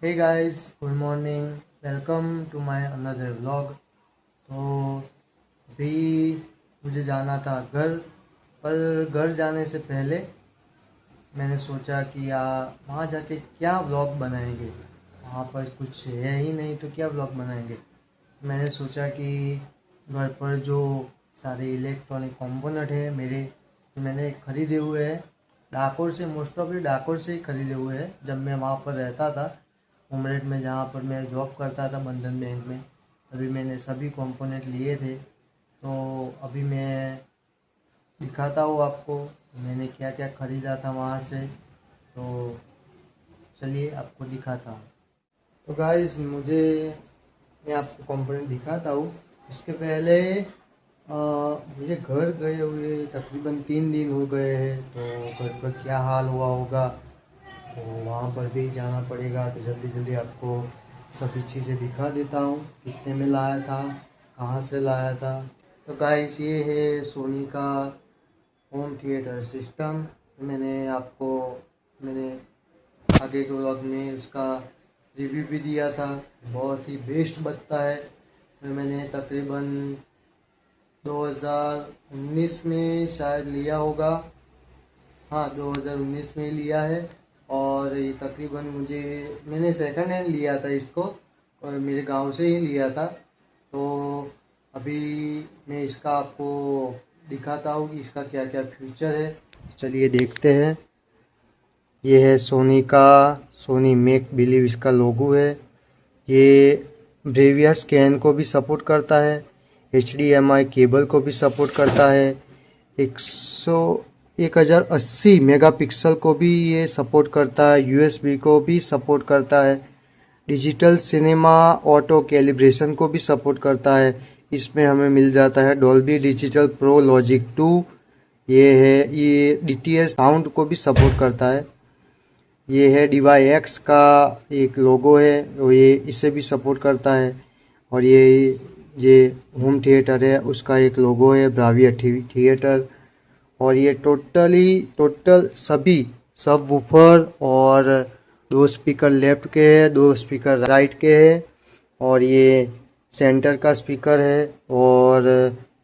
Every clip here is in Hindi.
Hey guys, good morning. Welcome to my another vlog. तो अभी मुझे जाना था घर, पर घर जाने से पहले मैंने सोचा कि वहाँ जाके क्या व्लॉग बनाएंगे। वहाँ पर कुछ है ही नहीं तो क्या व्लॉग बनाएंगे। मैंने सोचा कि घर पर जो सारे इलेक्ट्रॉनिक कंपोनेंट है मेरे, तो मैंने खरीदे हुए हैं डाकोर से। मोस्ट ऑफ डाकोर से ही खरीदे हुए हैं जब मैं वहाँ पर रहता था उमरेठ में, जहाँ पर मैं जॉब करता था बंधन बैंक में। अभी मैंने सभी कंपोनेंट लिए थे, तो अभी मैं दिखाता हूँ आपको मैंने क्या क्या ख़रीदा था वहाँ से। तो चलिए आपको दिखाता हूँ। तो गाइस, मैं आपको कंपोनेंट दिखाता हूँ। इसके पहले मुझे घर गए हुए तकरीबन 3 दिन हो गए हैं, तो घर पर क्या हाल हुआ होगा, तो वहाँ पर भी जाना पड़ेगा। तो जल्दी जल्दी आपको सभी चीज़ें दिखा देता हूँ, कितने में लाया था, कहाँ से लाया था। तो गाइस, ये है सोनी का होम थिएटर सिस्टम। मैंने आगे के व्लॉग में उसका रिव्यू भी दिया था। बहुत ही बेस्ट बजता है। मैंने तकरीबन 2019 में शायद लिया होगा। हाँ, 2019 में लिया है। और ये तकरीबन मैंने सेकंड हैंड लिया था इसको, और मेरे गांव से ही लिया था। तो अभी मैं इसका आपको दिखाता हूँ कि इसका क्या क्या फीचर है। चलिए देखते हैं। ये है सोनी का, सोनी मेक बिलीव इसका लोगो है। ये ब्रेविया स्कैन को भी सपोर्ट करता है, HDMI केबल को भी सपोर्ट करता है, 1080 मेगापिक्सल को भी ये सपोर्ट करता है, USB को भी सपोर्ट करता है, डिजिटल सिनेमा ऑटो कैलिब्रेशन को भी सपोर्ट करता है। इसमें हमें मिल जाता है डॉल्बी डिजिटल प्रो लॉजिक 2। ये DTS साउंड को भी सपोर्ट करता है। ये है DY X का एक लोगो है, वो ये इसे भी सपोर्ट करता है। और ये होम थिएटर है, उसका एक लोगो है, ब्राविया थिएटर। और ये टोटल सभी सब वूफर और 2 स्पीकर लेफ्ट के हैं, 2 स्पीकर राइट के हैं, और ये सेंटर का स्पीकर है। और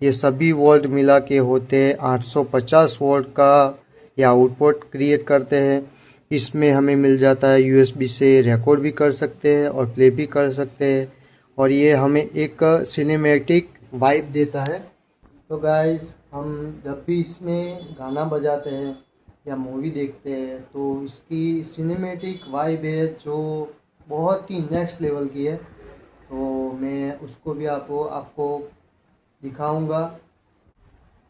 ये सभी वोल्ट मिला के होते हैं 850 वोल्ट का ये आउटपुट क्रिएट करते हैं। इसमें हमें मिल जाता है USB से रिकॉर्ड भी कर सकते हैं और प्ले भी कर सकते हैं। और ये हमें एक सिनेमैटिक वाइब देता है। तो गाइस, हम जब भी इसमें गाना बजाते हैं या मूवी देखते हैं तो इसकी सिनेमैटिक वाइब है जो बहुत ही नेक्स्ट लेवल की है। तो मैं उसको भी आपको दिखाऊंगा।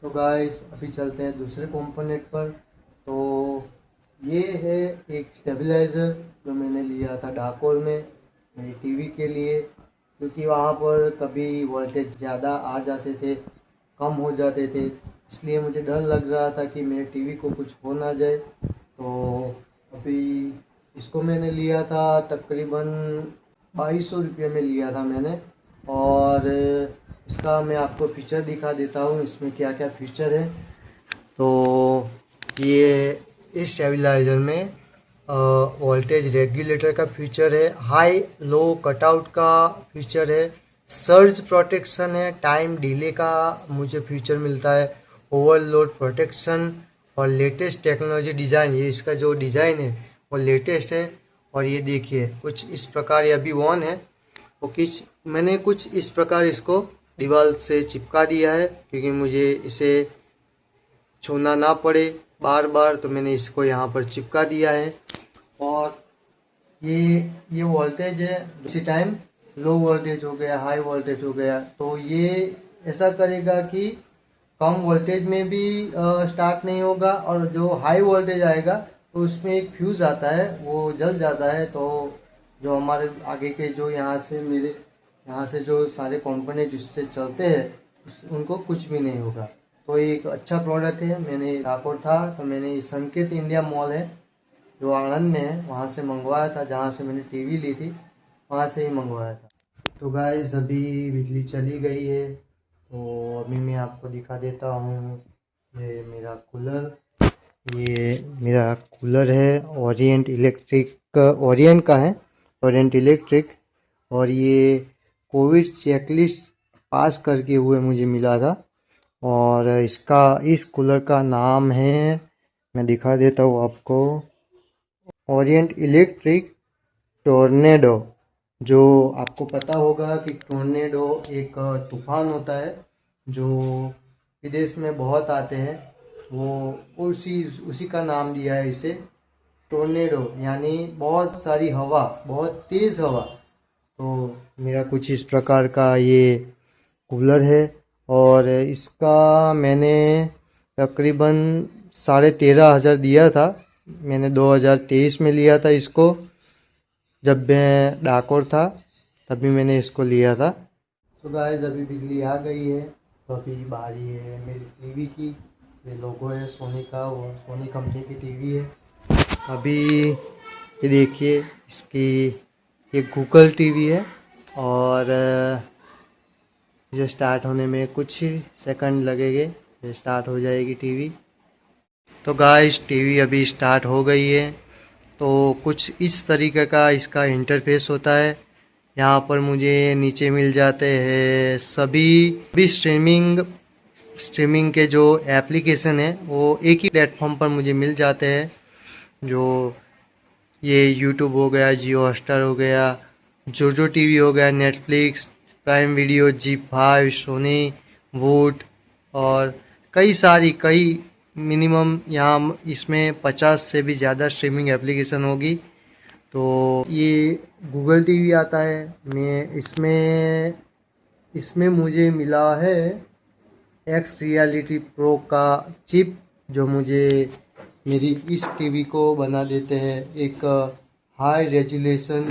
तो गाइस, अभी चलते हैं दूसरे कंपोनेंट पर। तो ये है एक स्टेबलाइज़र जो मैंने लिया था डाकोर में मेरी टीवी के लिए, क्योंकि वहाँ पर कभी वोल्टेज ज़्यादा आ जाते थे, कम हो जाते थे, इसलिए मुझे डर लग रहा था कि मेरे टीवी को कुछ हो ना जाए। तो अभी इसको मैंने लिया था तकरीबन 2200 रुपये में लिया था मैंने। और इसका मैं आपको फीचर दिखा देता हूँ, इसमें क्या क्या फीचर है। तो ये इस स्टेबलाइज़र में वोल्टेज रेगुलेटर का फीचर है, हाई लो कटआउट का फीचर है, सर्ज प्रोटेक्शन है, टाइम डिले का मुझे फीचर मिलता है, ओवरलोड प्रोटेक्शन और लेटेस्ट टेक्नोलॉजी डिज़ाइन। ये इसका जो डिज़ाइन है वो लेटेस्ट है। और ये देखिए कुछ इस प्रकार, ये अभी ऑन है, वो मैंने कुछ इस प्रकार इसको दीवार से चिपका दिया है क्योंकि मुझे इसे छूना ना पड़े बार बार, तो मैंने इसको यहाँ पर चिपका दिया है। और ये वोल्टेज है, इसी टाइम लो वोल्टेज हो गया, हाई वोल्टेज हो गया, तो ये ऐसा करेगा कि कम वोल्टेज में भी स्टार्ट नहीं होगा, और जो हाई वोल्टेज आएगा तो उसमें एक फ्यूज़ आता है वो जल जाता है। तो जो हमारे आगे के जो यहाँ से जो सारे कंपोनेंट जिससे चलते हैं उनको कुछ भी नहीं होगा। तो ये एक अच्छा प्रोडक्ट है। मैंने डाकोर था तो मैंने संकेत इंडिया मॉल है जो आनंद में है, वहाँ से मंगवाया था, जहाँ से मैंने टीवी ली थी वहाँ से ही मंगवाया था। तो गाइस, अभी बिजली चली गई है, तो अभी मैं आपको दिखा देता हूँ। ये मेरा कूलर है, ओरिएंट इलेक्ट्रिक ओरिएंट का है, ओरिएंट इलेक्ट्रिक। और ये कोविड चेकलिस्ट पास करके हुए मुझे मिला था। और इस कूलर का नाम है, मैं दिखा देता हूँ आपको, ओरिएंट इलेक्ट्रिक टोर्नेडो। जो आपको पता होगा कि टोर्नेडो एक तूफान होता है जो विदेश में बहुत आते हैं, वो उसी उसी का नाम दिया है इसे, टोर्नेडो, यानी बहुत सारी हवा, बहुत तेज़ हवा। तो मेरा कुछ इस प्रकार का ये कूलर है। और इसका मैंने तकरीबन 13,500 दिया था। मैंने 2023 में लिया था इसको, जब मैं डाकोर था तभी मैंने इसको लिया था। तो गाइस अभी बिजली आ गई है, तो अभी बारी है मेरी टीवी की। ये लोगो है सोनी का, वो सोनी कंपनी की टीवी है। अभी ये देखिए इसकी, ये गूगल टीवी है। और जो स्टार्ट होने में कुछ ही सेकंड लगेंगे, ये स्टार्ट हो जाएगी टीवी। तो गाइस टीवी अभी स्टार्ट हो गई है। तो कुछ इस तरीके का इसका इंटरफेस होता है। यहाँ पर मुझे नीचे मिल जाते हैं सभी भी स्ट्रीमिंग के जो एप्लीकेशन है वो एक ही प्लेटफॉर्म पर मुझे मिल जाते हैं। जो ये यूट्यूब हो गया, जियो हॉटस्टार हो गया, जोजो टीवी हो गया, Netflix, prime video, ZEE5, Soni, वूट, और कई मिनिमम यहाँ इसमें 50 से भी ज़्यादा स्ट्रीमिंग एप्लीकेशन होगी। तो ये गूगल टीवी आता है। मैं इसमें इसमें मुझे मिला है एक्स रियलिटी प्रो का चिप, जो मुझे मेरी इस टीवी को बना देते हैं एक हाई रेजोल्यूशन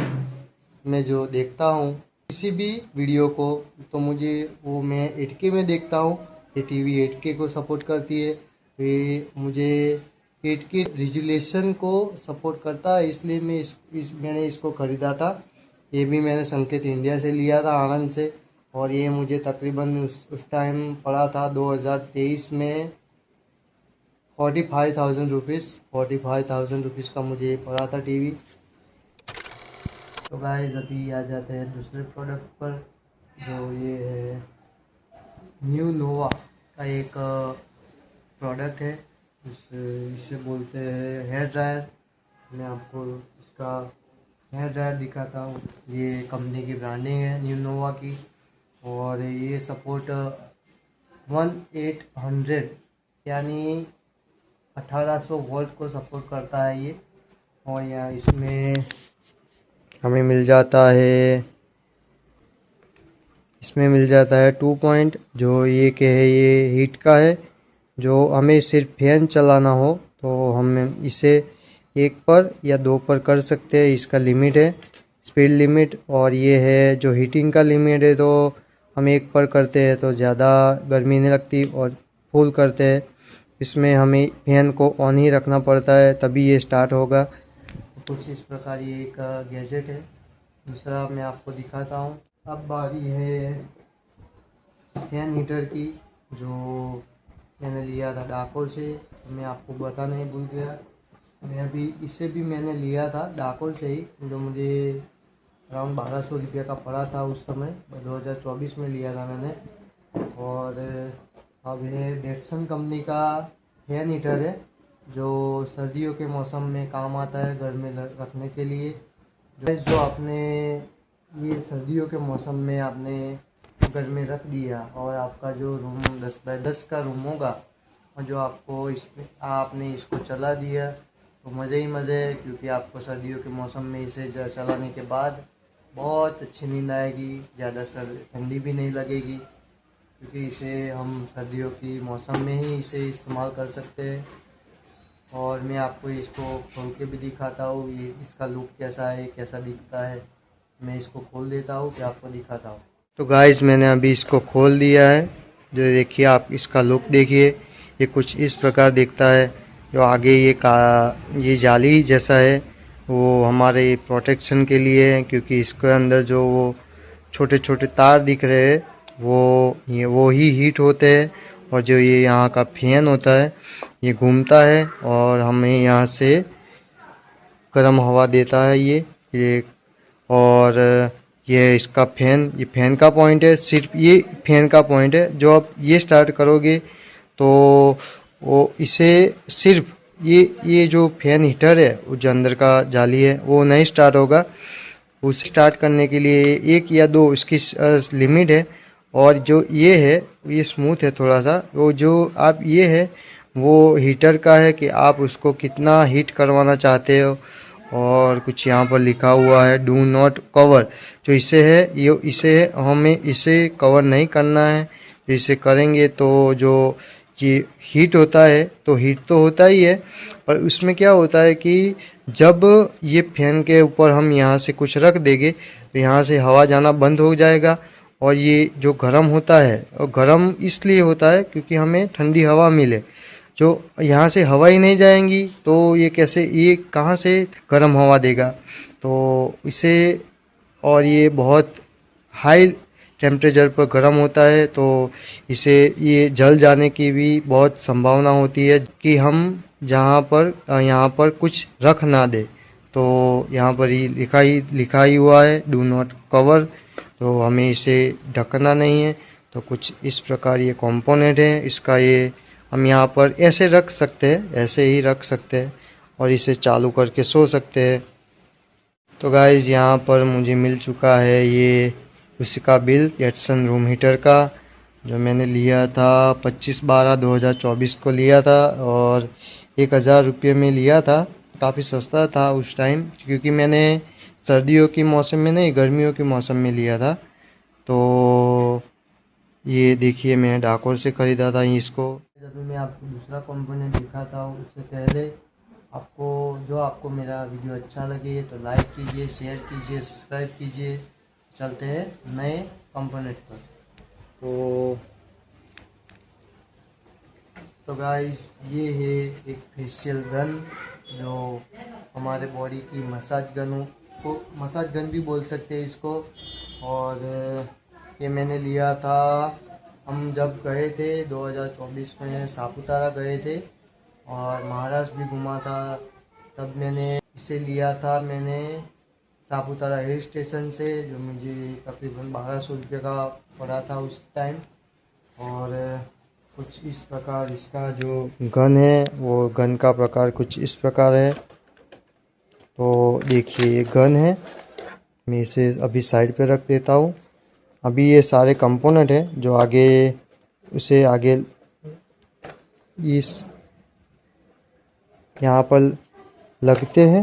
में। जो देखता हूँ किसी भी वीडियो को, तो मुझे वो मैं 8K में देखता हूँ। ये टीवी 8K को सपोर्ट करती है। ये मुझे 8K रेजोल्यूशन को सपोर्ट करता है, इसलिए मैंने इसको ख़रीदा था। ये भी मैंने संकेत इंडिया से लिया था, आनंद से। और ये मुझे तकरीबन उस टाइम पड़ा था 2023 में 45,000 रुपीज़ का मुझे पड़ा था टीवी। तो गाइस अभी आ जाते हैं दूसरे प्रोडक्ट पर, जो ये है न्यू नोवा का एक प्रोडक्ट है। इसे बोलते हैं हेयर ड्रायर। मैं आपको इसका हेयर ड्रायर दिखाता हूँ। ये कंपनी की ब्रांडिंग है न्यू नोवा की। और ये सपोर्ट 1800 यानी 1800 वोल्ट को सपोर्ट करता है ये। और यहाँ इसमें हमें मिल जाता है, इसमें मिल जाता है 2 पॉइंट, जो ये के है ये हीट का है। जो हमें सिर्फ फैन चलाना हो तो हम इसे 1 पर या 2 पर कर सकते हैं। इसका लिमिट है, स्पीड लिमिट। और ये है जो हीटिंग का लिमिट है, तो हम 1 पर करते हैं तो ज़्यादा गर्मी नहीं लगती। और फुल करते हैं, इसमें हमें फैन को ऑन ही रखना पड़ता है तभी ये स्टार्ट होगा। कुछ इस प्रकार ये एक गैजेट है। दूसरा मैं आपको दिखाता हूँ। अब बारी है फैन हीटर की, जो मैंने लिया था डाकोर से। मैं आपको बताना ही भूल गया, मैं अभी इसे भी मैंने लिया था डाकोर से ही, जो मुझे अराउंड 1200 रुपये का पड़ा था उस समय। 2024 में लिया था मैंने। और अब ये डेटसन कंपनी का फैन हीटर है, जो सर्दियों के मौसम में काम आता है घर में रखने के लिए। जो आपने ये सर्दियों के मौसम में आपने घर में रख दिया, और आपका जो रूम 10 बाय 10 का रूम होगा, और जो आपको आपने इसको चला दिया, तो मज़े ही मज़े है। क्योंकि आपको सर्दियों के मौसम में इसे चलाने के बाद बहुत अच्छी नींद आएगी, ज़्यादा ठंडी भी नहीं लगेगी। क्योंकि इसे हम सर्दियों की मौसम में ही इसे इस्तेमाल कर सकते हैं। और मैं आपको इसको खोल के भी दिखाता हूँ, ये इसका लुक कैसा है, कैसा दिखता है। मैं इसको खोल देता हूँ, फिर आपको दिखाता हूँ। तो गाइस मैंने अभी इसको खोल दिया है। जो देखिए आप इसका लुक देखिए, ये कुछ इस प्रकार दिखता है। जो आगे ये जाली जैसा है, वो हमारे प्रोटेक्शन के लिए है। क्योंकि इसके अंदर जो वो छोटे छोटे तार दिख रहे हैं, वो ही हीट होते हैं। और जो ये यहाँ का फैन होता है, ये घूमता है और हमें यहाँ से गर्म हवा देता है। ये और ये इसका फैन, ये फैन का पॉइंट है, सिर्फ ये फैन का पॉइंट है। जो आप ये स्टार्ट करोगे तो वो इसे सिर्फ ये जो फैन हीटर है, वो जो अंदर का जाली है वो नहीं स्टार्ट होगा। उस स्टार्ट करने के लिए एक या दो इसकी लिमिट है। और जो ये है ये स्मूथ है थोड़ा सा। वो जो आप ये है वो हीटर का है कि आप उसको कितना हीट करवाना चाहते हो। और कुछ यहाँ पर लिखा हुआ है डू नॉट कवर। जो इसे है ये इसे हमें इसे कवर नहीं करना है। इसे करेंगे तो जो ये हीट होता है तो हीट तो होता ही है, पर उसमें क्या होता है कि जब ये फैन के ऊपर हम यहाँ से कुछ रख देंगे तो यहाँ से हवा जाना बंद हो जाएगा। और ये जो गर्म होता है, और गर्म इसलिए होता है क्योंकि हमें ठंडी हवा मिले। जो यहाँ से हवा ही नहीं जाएंगी तो ये कैसे, ये कहाँ से गर्म हवा देगा। तो इसे, और ये बहुत हाई टेम्परेचर पर गर्म होता है तो इसे ये जल जाने की भी बहुत संभावना होती है कि हम जहाँ पर यहाँ पर कुछ रख ना दे। तो यहाँ पर ही लिखा ही हुआ है डू नॉट कवर। तो हमें इसे ढकना नहीं है। तो कुछ इस प्रकार ये कंपोनेंट है इसका। ये हम यहाँ पर ऐसे रख सकते हैं, ऐसे ही रख सकते हैं और इसे चालू करके सो सकते हैं। तो गाइज़ यहाँ पर मुझे मिल चुका है ये उसी का बिल, एटसन रूम हीटर का, जो मैंने लिया था 25/12/2024 को लिया था। और 1000 रुपये में लिया था। काफ़ी सस्ता था उस टाइम, क्योंकि मैंने सर्दियों के मौसम में नहीं, गर्मियों के मौसम में लिया था। तो ये देखिए मैं डाकोर से ख़रीदा था इसको। जब भी मैं आपको दूसरा कंपोनेंट दिखाता हूँ उससे पहले आपको मेरा वीडियो अच्छा लगे तो लाइक कीजिए, शेयर कीजिए, सब्सक्राइब कीजिए। चलते हैं नए कंपोनेंट पर। तो गाइस ये है एक फेशियल गन, जो हमारे बॉडी की मसाज गन भी बोल सकते हैं इसको। और ये मैंने लिया था, हम जब गए थे 2024 में सापुतारा गए थे और महाराष्ट्र भी घूमा था, तब मैंने इसे लिया था। मैंने सापुतारा हिल स्टेशन से, जो मुझे तकरीबन 1200 रुपये का पड़ा था उस टाइम। और कुछ इस प्रकार इसका जो गन है, वो गन का प्रकार कुछ इस प्रकार है। तो देखिए ये गन है, मैं इसे अभी साइड पे रख देता हूँ। अभी ये सारे कंपोनेंट हैं जो आगे इस यहाँ पर लगते हैं।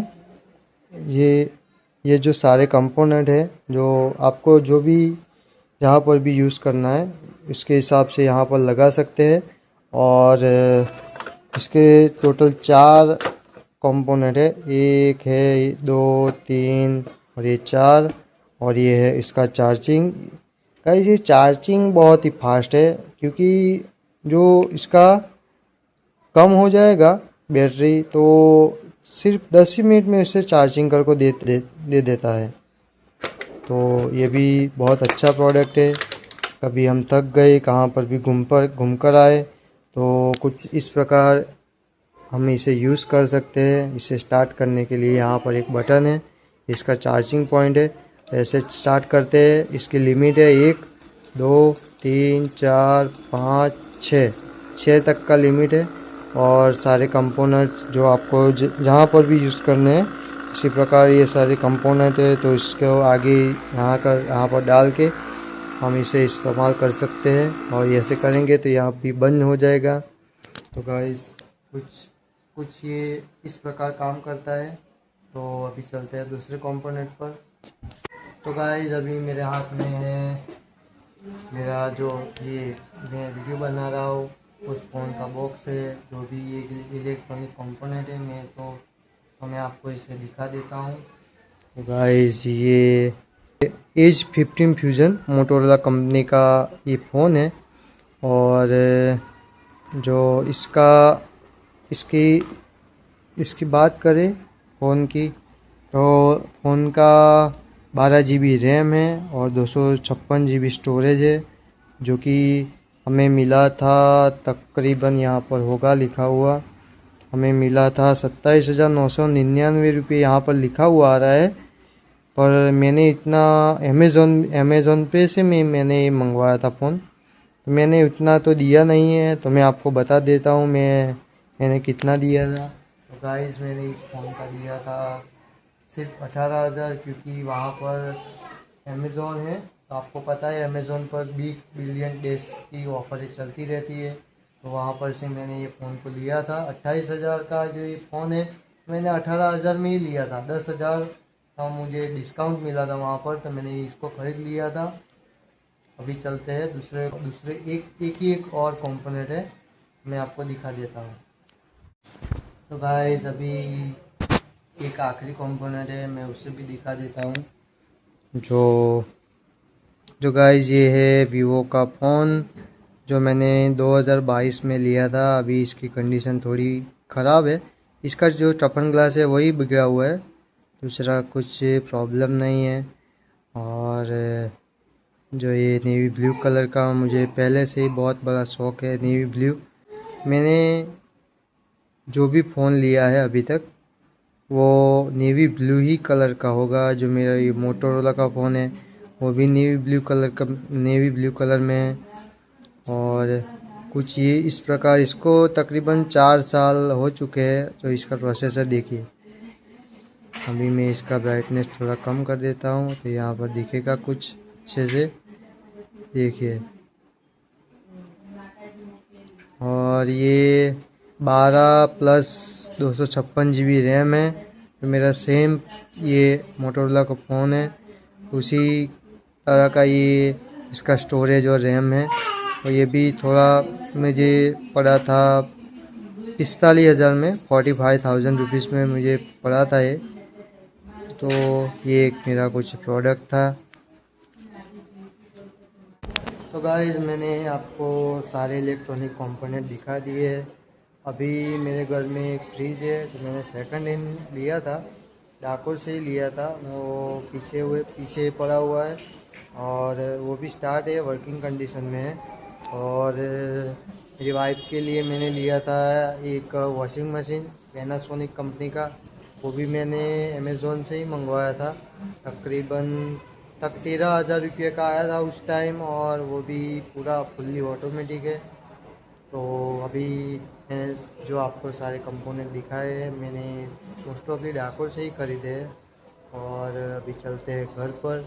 ये जो सारे कंपोनेंट है, जो आपको जो भी जहाँ पर भी यूज़ करना है उसके हिसाब से यहाँ पर लगा सकते हैं। और इसके टोटल 4 कंपोनेंट है, 1 है, 2, 3 और ये 4। और ये है इसका चार्जिंग। गाइस ये चार्जिंग बहुत ही फास्ट है, क्योंकि जो इसका कम हो जाएगा बैटरी तो सिर्फ 10 ही मिनट में इसे चार्जिंग कर को दे देता है। तो ये भी बहुत अच्छा प्रोडक्ट है। कभी हम थक गए, कहाँ पर भी घूम कर आए तो कुछ इस प्रकार हम इसे यूज़ कर सकते हैं। इसे स्टार्ट करने के लिए यहाँ पर एक बटन है, इसका चार्जिंग पॉइंट है। ऐसे स्टार्ट करते हैं। इसकी लिमिट है 1, 2, 3, 4, 5, 6 तक का लिमिट है। और सारे कंपोनेंट्स जो आपको जहाँ पर भी यूज़ करने हैं, इसी प्रकार ये सारे कंपोनेंट है। तो इसको आगे यहाँ पर डाल के हम इसे इस्तेमाल कर सकते हैं। और ऐसे करेंगे तो यहाँ भी बंद हो जाएगा। तो गाइस कुछ ये इस प्रकार काम करता है। तो अभी चलते हैं दूसरे कंपोनेंट पर। तो गाइस अभी मेरे हाथ में है मेरा जो ये मैं वीडियो बना रहा हूँ उस फ़ोन का बॉक्स है, जो भी ये इलेक्ट्रॉनिक कंपोनेंट है। मैं आपको इसे दिखा देता हूँ। तो गाइस ये एज 15 फ्यूजन मोटोरोला कंपनी का ये फ़ोन है। और जो इसकी बात करें फ़ोन की, तो फ़ोन का 12 GB रैम है और 256 GB स्टोरेज है, जो कि हमें मिला था तकरीबन, यहाँ पर होगा लिखा हुआ, हमें मिला था 27,999 रुपये यहाँ पर लिखा हुआ आ रहा है। पर मैंने इतना अमेज़ोन पे से मैंने मंगवाया था फ़ोन, तो मैंने उतना तो दिया नहीं है। तो मैं आपको बता देता हूँ मैंने कितना दिया था। तो गाइस मैंने इस फ़ोन का दिया था सिर्फ 18,000, क्योंकि वहाँ पर अमेज़ोन है तो आपको पता है अमेज़ोन पर बिग बिलियन डेज की ऑफरें चलती रहती है। तो वहाँ पर से मैंने ये फ़ोन को लिया था। 28,000 का जो ये फ़ोन है मैंने 18,000 में ही लिया था। 10,000 का मुझे डिस्काउंट मिला था वहाँ पर, तो मैंने इसको ख़रीद लिया था। अभी चलते हैं दूसरे दूसरे एक और कंपोनेंट है, मैं आपको दिखा देता हूँ। तो गाइस अभी एक आखिरी कंपोनेंट है, मैं उसे भी दिखा देता हूँ। जो गाइस ये है वीवो का फ़ोन, जो मैंने 2022 में लिया था। अभी इसकी कंडीशन थोड़ी ख़राब है, इसका जो टफन ग्लास है वही बिगड़ा हुआ है, दूसरा कुछ प्रॉब्लम नहीं है। और जो ये नेवी ब्लू कलर का मुझे पहले से ही बहुत बड़ा शौक़ है, नेवी ब्लू। मैंने जो भी फ़ोन लिया है अभी तक वो नेवी ब्लू ही कलर का होगा। जो मेरा ये मोटोरोला का फ़ोन है वो भी नेवी ब्लू कलर में है। और कुछ ये इस प्रकार, इसको तकरीबन 4 साल हो चुके हैं। तो इसका प्रोसेसर देखिए, अभी मैं इसका ब्राइटनेस थोड़ा कम कर देता हूँ तो यहाँ पर दिखेगा कुछ अच्छे से, देखिए। और ये 12 प्लस 256 GB रैम है। तो मेरा सेम ये मोटोरोला का फ़ोन है, उसी तरह का ये इसका स्टोरेज और रैम है। और ये भी थोड़ा मुझे पड़ा था 45,000 में, 45,000 रुपीज़ में मुझे पड़ा था ये। तो ये एक मेरा कुछ प्रोडक्ट था। तो गाइस मैंने आपको सारे इलेक्ट्रॉनिक कंपोनेंट दिखा दिए हैं। अभी मेरे घर में एक फ्रिज है जो मैंने सेकंड हैंड लिया था, डाकोर से ही लिया था। वो पीछे पड़ा हुआ है और वो भी स्टार्ट है, वर्किंग कंडीशन में है। और मेरी वाइफ के लिए मैंने लिया था एक वॉशिंग मशीन पैनासोनिक कंपनी का, वो भी मैंने अमेज़ोन से ही मंगवाया था। तकरीबन 13,000 रुपये का आया था उस टाइम, और वो भी पूरा फुल्ली ऑटोमेटिक है। तो अभी मैंने जो आपको सारे कंपोनेंट दिखाए हैं मैंने मोस्ट ऑफली डाकोर से ही खरीदे हैं। और अभी चलते हैं घर पर,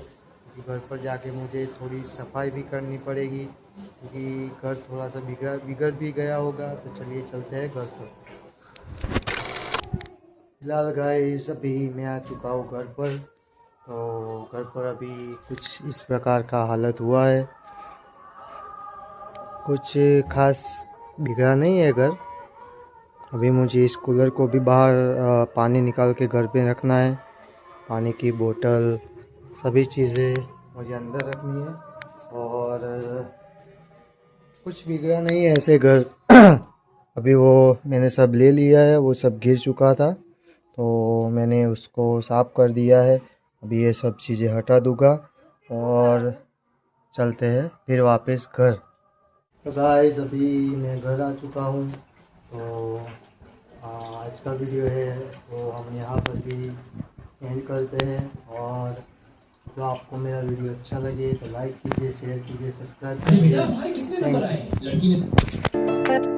क्योंकि घर पर जाके मुझे थोड़ी सफाई भी करनी पड़ेगी, क्योंकि घर थोड़ा सा बिगड़ भी गया होगा। तो चलिए चलते हैं घर पर। फिलहाल गाइस अभी मैं आ चुका हूँ घर पर। तो घर पर अभी कुछ इस प्रकार का हालत हुआ है, कुछ खास बिगड़ा नहीं है घर। अभी मुझे इस कूलर को भी बाहर पानी निकाल के घर पे रखना है। पानी की बोतल सभी चीज़ें मुझे अंदर रखनी है। और कुछ बिगड़ा नहीं है ऐसे घर। अभी वो मैंने सब ले लिया है, वो सब गिर चुका था तो मैंने उसको साफ़ कर दिया है। अभी ये सब चीज़ें हटा दूँगा और चलते हैं फिर वापस घर। तो गाइस अभी मैं घर आ चुका हूँ। तो आज का वीडियो है वो हम यहाँ पर भी एंड करते हैं। और जो आपको मेरा वीडियो अच्छा लगे तो लाइक कीजिए, शेयर कीजिए, सब्सक्राइब कीजिए। Thank you.